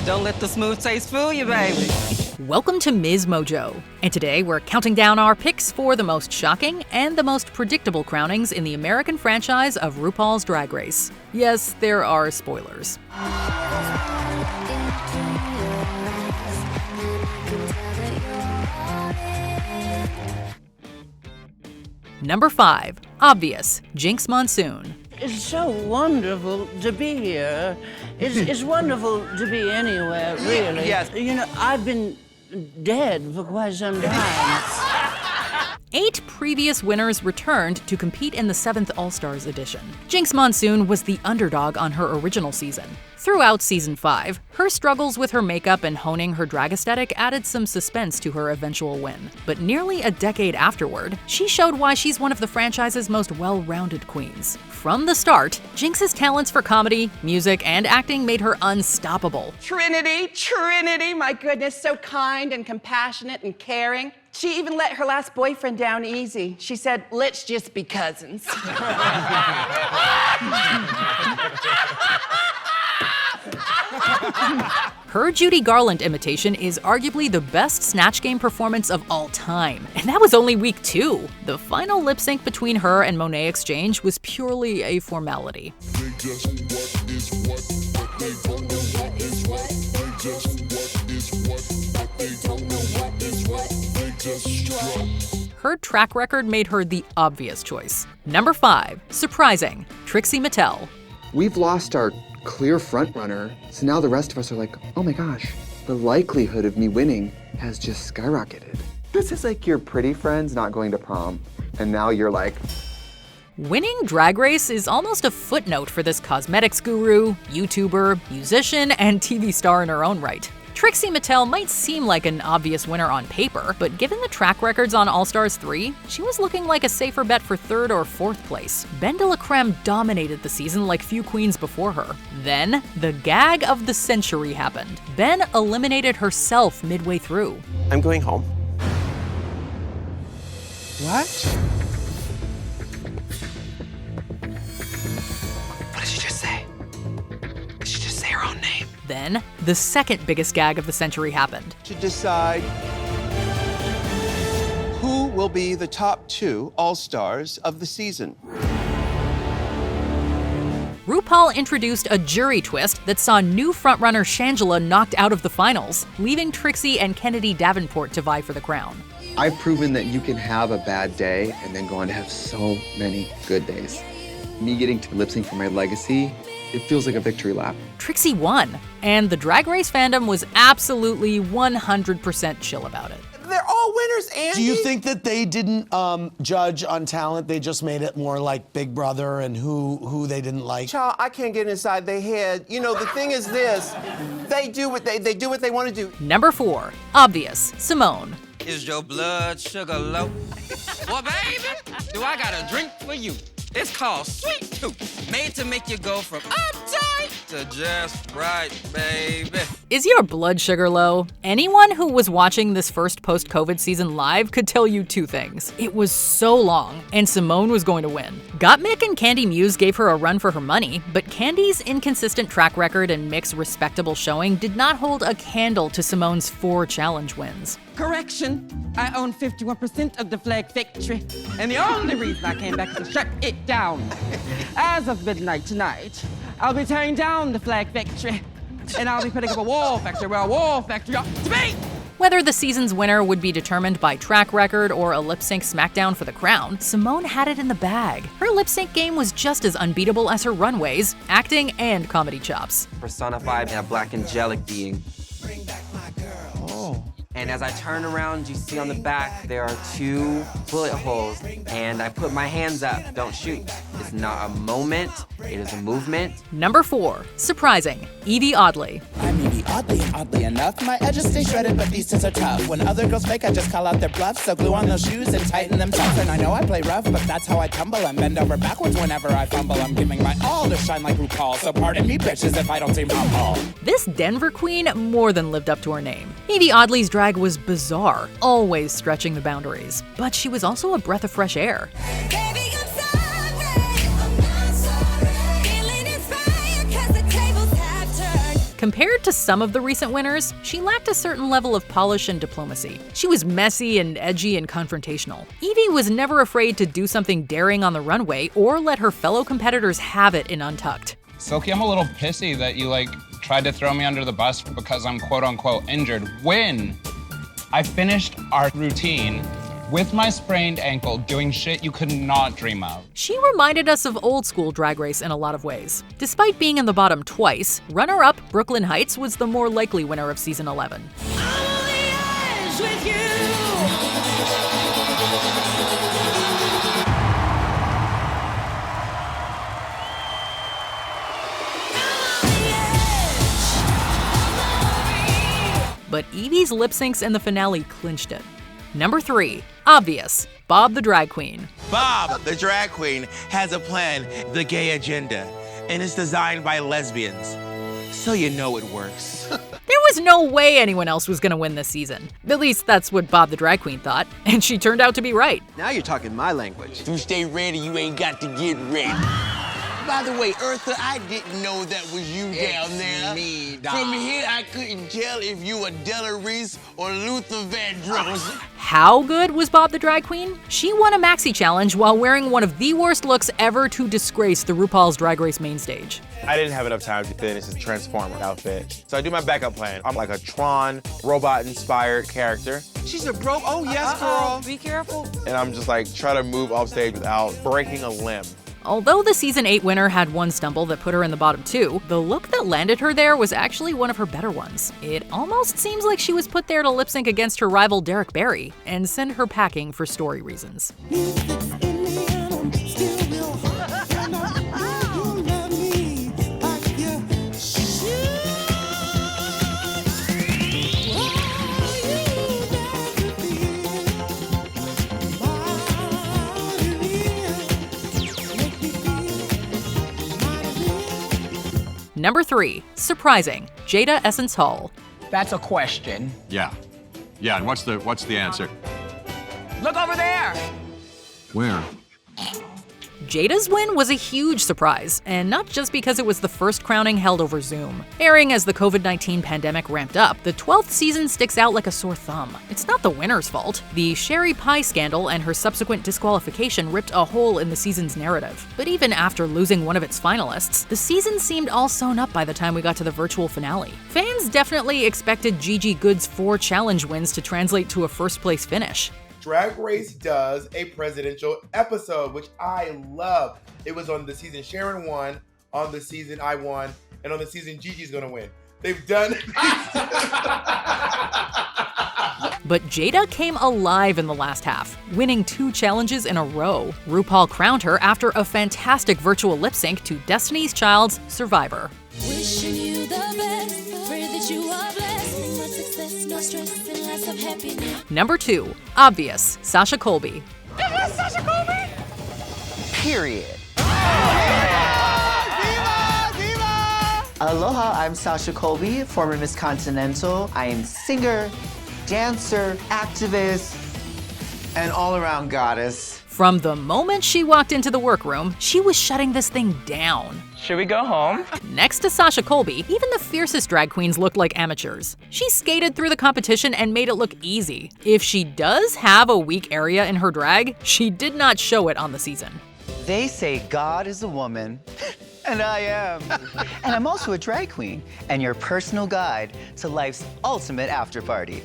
Don't let the smooth taste fool you, baby. Welcome to MsMojo, and today we're counting down our picks for the most shocking and the most predictable crownings in the American franchise of RuPaul's Drag Race. Yes, there are spoilers. Number 5. Obvious, Jinkx Monsoon. It's so wonderful to be here. It's wonderful to be anywhere, really. Yes. You know, I've been dead for quite some time. 8 previous winners returned to compete in the 7th All-Stars edition. Jinkx Monsoon was the underdog on her original season. Throughout Season 5, her struggles with her makeup and honing her drag aesthetic added some suspense to her eventual win. But nearly a decade afterward, she showed why she's one of the franchise's most well-rounded queens. From the start, Jinkx's talents for comedy, music, and acting made her unstoppable. Trinity, my goodness, so kind and compassionate and caring. She even let her last boyfriend down easy. She said, let's just be cousins. Her Judy Garland imitation is arguably the best Snatch Game performance of all time, and that was only week 2. The final lip sync between her and Monet X Change was purely a formality. Her track record made her the obvious choice. Number 5. Surprising, Trixie Mattel. We've lost our clear frontrunner, so now the rest of us are like, oh my gosh, the likelihood of me winning has just skyrocketed. This is like your pretty friends not going to prom, and now you're like... Winning Drag Race is almost a footnote for this cosmetics guru, YouTuber, musician, and TV star in her own right. Trixie Mattel might seem like an obvious winner on paper, but given the track records on All-Stars 3, she was looking like a safer bet for 3rd or 4th place. Ben de la Creme dominated the season like few queens before her. Then, the gag of the century happened. Ben eliminated herself midway through. I'm going home. What? What did she just say? Did she just say her own name? Then, the second biggest gag of the century happened. To decide who will be the top 2 All-Stars of the season. RuPaul introduced a jury twist that saw new frontrunner Shangela knocked out of the finals, leaving Trixie and Kennedy Davenport to vie for the crown. I've proven that you can have a bad day and then go on to have so many good days. Me getting to lip sync for my legacy, it feels like a victory lap. Trixie won, and the Drag Race fandom was absolutely 100% chill about it. They're all winners, Andy. Do you think that they didn't judge on talent? They just made it more like Big Brother and who they didn't like? Child, I can't get inside their head. You know, the thing is this, they do what they want to do. Number 4, obvious, Simone. Is your blood sugar low? Well, baby, do I got a drink for you? It's called Sweet Tooth, made to make you go from uptight to just right, baby. Is your blood sugar low? Anyone who was watching this first post-COVID season live could tell you 2 things. It was so long, and Simone was going to win. Gottmik and Candy Muse gave her a run for her money, but Candy's inconsistent track record and mixed respectable showing did not hold a candle to Simone's 4 challenge wins. Correction, I own 51% of the flag victory. And the only reason I came back is to shut it down. As of midnight tonight, I'll be tearing down the flag victory. And I'll be putting up a wall factory where a wall factory ought to be. Whether the season's winner would be determined by track record or a lip-sync smackdown for the crown, Simone had it in the bag. Her lip-sync game was just as unbeatable as her runways, acting, and comedy chops. Personified in a black angelic being. And as I turn around, you see on the back, there are 2 bullet holes. And I put my hands up, don't shoot. It's not a moment, it is a movement. Number 4, surprising, Yvie Oddly. I'm Yvie Oddly, and oddly enough, my edges stay shredded, but these tits are tough. When other girls fake, I just call out their bluff. So glue on those shoes and tighten them tough. And I know I play rough, but that's how I tumble. And bend over backwards whenever I fumble. I'm giving my all to shine like RuPaul. So pardon me, bitches, if I don't seem humble. This Denver queen more than lived up to her name. Yvie Oddly's drag was bizarre, always stretching the boundaries. But she was also a breath of fresh air. Compared to some of the recent winners, she lacked a certain level of polish and diplomacy. She was messy and edgy and confrontational. Eevie was never afraid to do something daring on the runway or let her fellow competitors have it in Untucked. Silky, I'm a little pissy that you tried to throw me under the bus because I'm quote unquote injured. When I finished our routine with my sprained ankle doing shit you could not dream of. She reminded us of old school Drag Race in a lot of ways. Despite being in the bottom twice, runner-up Brooklyn Heights was the more likely winner of season 11. But Eevee's lip syncs in the finale clinched it. Number 3, obvious, Bob the Drag Queen. Bob, the drag queen, has a plan, the gay agenda, and it's designed by lesbians. So you know it works. There was no way anyone else was gonna win this season. At least that's what Bob the Drag Queen thought, and she turned out to be right. Now you're talking my language. If you stay ready, you ain't got to get ready. By the way, Eartha, I didn't know that was you down there. Me, dog. From here, I couldn't tell if you were Della Reese or Luther Vandross. How good was Bob the Drag Queen? She won a maxi challenge while wearing one of the worst looks ever to disgrace the RuPaul's Drag Race main stage. I didn't have enough time to finish this Transformer outfit. So I do my backup plan. I'm like a Tron robot-inspired character. She's a bro. Oh, yes, girl. Be careful. And I'm just like trying to move off stage without breaking a limb. Although the season 8 winner had one stumble that put her in the bottom 2, the look that landed her there was actually one of her better ones. It almost seems like she was put there to lip sync against her rival Derek Barry and send her packing for story reasons. Number 3, surprising, Jaida Essence Hall. That's a question. Yeah, and what's the answer? Look over there! Where? Jada's win was a huge surprise, and not just because it was the first crowning held over Zoom. Airing as the COVID-19 pandemic ramped up, the 12th season sticks out like a sore thumb. It's not the winner's fault. The Sherry Pie scandal and her subsequent disqualification ripped a hole in the season's narrative. But even after losing one of its finalists, the season seemed all sewn up by the time we got to the virtual finale. Fans definitely expected Gigi Good's 4 challenge wins to translate to a first-place finish. Drag Race does a presidential episode, which I love. It was on the season Sharon won, on the season I won, and on the season Gigi's gonna win. They've done But Jada came alive in the last half, winning 2 challenges in a row. RuPaul crowned her after a fantastic virtual lip sync to Destiny's Child's Survivor. Wishing you the best, pray that you are blessed, no success, no stress, and lots of happiness. Number 2, obvious, Sasha Colby. It is Sasha Colby! Period. Aloha, I'm Sasha Colby, former Miss Continental. I am singer, dancer, activist, and all-around goddess. From the moment she walked into the workroom, she was shutting this thing down. Should we go home? Next to Sasha Colby, even the fiercest drag queens looked like amateurs. She skated through the competition and made it look easy. If she does have a weak area in her drag, she did not show it on the season. They say God is a woman, and I am. And I'm also a drag queen, and your personal guide to life's ultimate after party.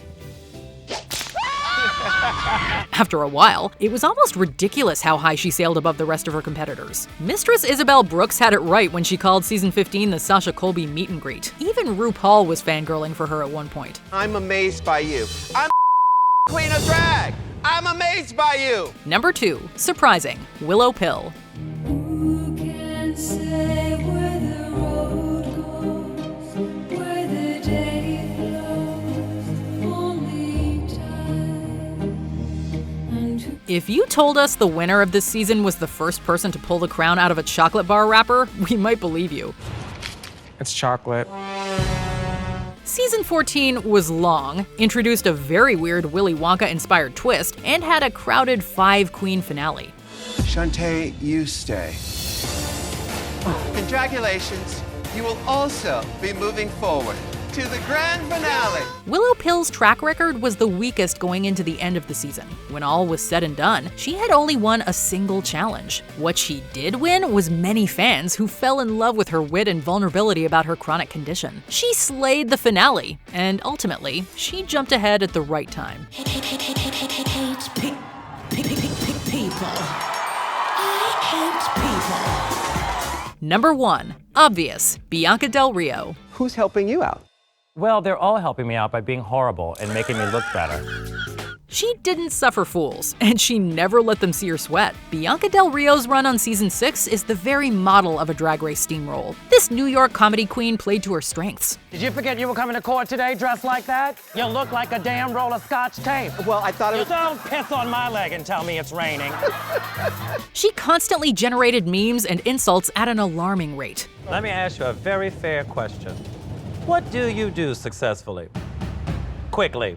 After a while, it was almost ridiculous how high she sailed above the rest of her competitors. Mistress Isabel Brooks had it right when she called season 15 the Sasha Colby meet and greet. Even RuPaul was fangirling for her at one point. I'm amazed by you. I'm queen of drag. I'm amazed by you. Number 2, surprising, Willow Pill. Who can say where the road goes, where the day flows, only time. And If you told us the winner of this season was the first person to pull the crown out of a chocolate bar wrapper, we might believe you. It's chocolate. Season 14 was long, introduced a very weird Willy Wonka-inspired twist, and had a crowded 5-queen finale. Shantae, you stay. Congratulations. you will also be moving forward to the grand finale. Willow Pill's track record was the weakest going into the end of the season. When all was said and done, she had only won a single challenge. What she did win was many fans who fell in love with her wit and vulnerability about her chronic condition. She slayed the finale, and ultimately, she jumped ahead at the right time. Number 1. Obvious. Bianca Del Rio. Who's helping you out? Well, they're all helping me out by being horrible and making me look better. She didn't suffer fools, and she never let them see her sweat. Bianca Del Rio's run on season 6 is the very model of a Drag Race steamroll. This New York comedy queen played to her strengths. Did you forget you were coming to court today dressed like that? You look like a damn roll of Scotch tape. Well, I thought it was... You don't piss on my leg and tell me it's raining. She constantly generated memes and insults at an alarming rate. Let me ask you a very fair question. What do you do successfully? Quickly.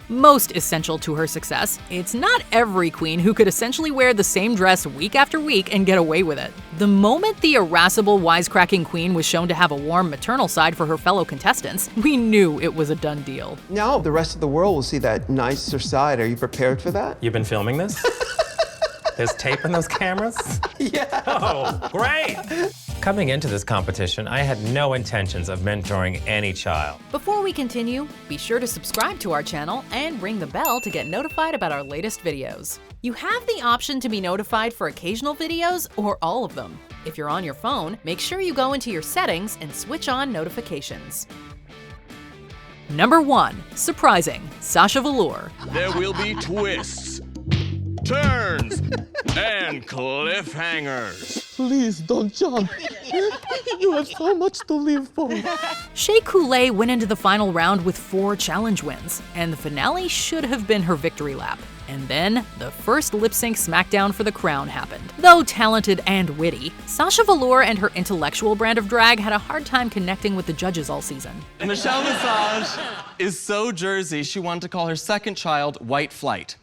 Most essential to her success, it's not every queen who could essentially wear the same dress week after week and get away with it. The moment the irascible, wisecracking queen was shown to have a warm maternal side for her fellow contestants, we knew it was a done deal. Now the rest of the world will see that nicer side. Are you prepared for that? You've been filming this? There's tape in those cameras? Yeah. Oh, great! Coming into this competition, I had no intentions of mentoring any child. Before we continue, be sure to subscribe to our channel and ring the bell to get notified about our latest videos. You have the option to be notified for occasional videos or all of them. If you're on your phone, make sure you go into your settings and switch on notifications. Number 1. Surprising. Sasha Velour. There will be twists, turns, and cliffhangers. Please don't jump. You have so much to live for. Shea Coulee went into the final round with 4 challenge wins, and the finale should have been her victory lap. And then, the first lip-sync smackdown for the crown happened. Though talented and witty, Sasha Velour and her intellectual brand of drag had a hard time connecting with the judges all season. Michelle Visage is so Jersey, she wanted to call her second child White Flight.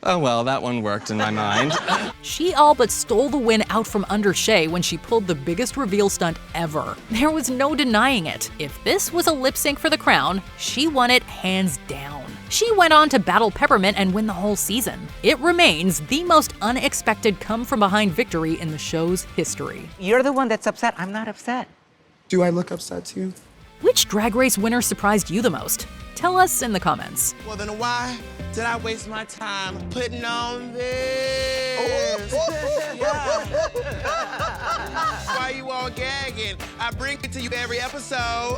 Oh well, that one worked in my mind. She all but stole the win out from under Shea when she pulled the biggest reveal stunt ever. There was no denying it. If this was a lip sync for the crown, she won it hands down. She went on to battle Peppermint and win the whole season. It remains the most unexpected come-from-behind victory in the show's history. You're the one that's upset. I'm not upset. Do I look upset too? Which Drag Race winner surprised you the most? Tell us in the comments. Well, then why did I waste my time putting on this? Why are you all gagging? I bring it to you every episode.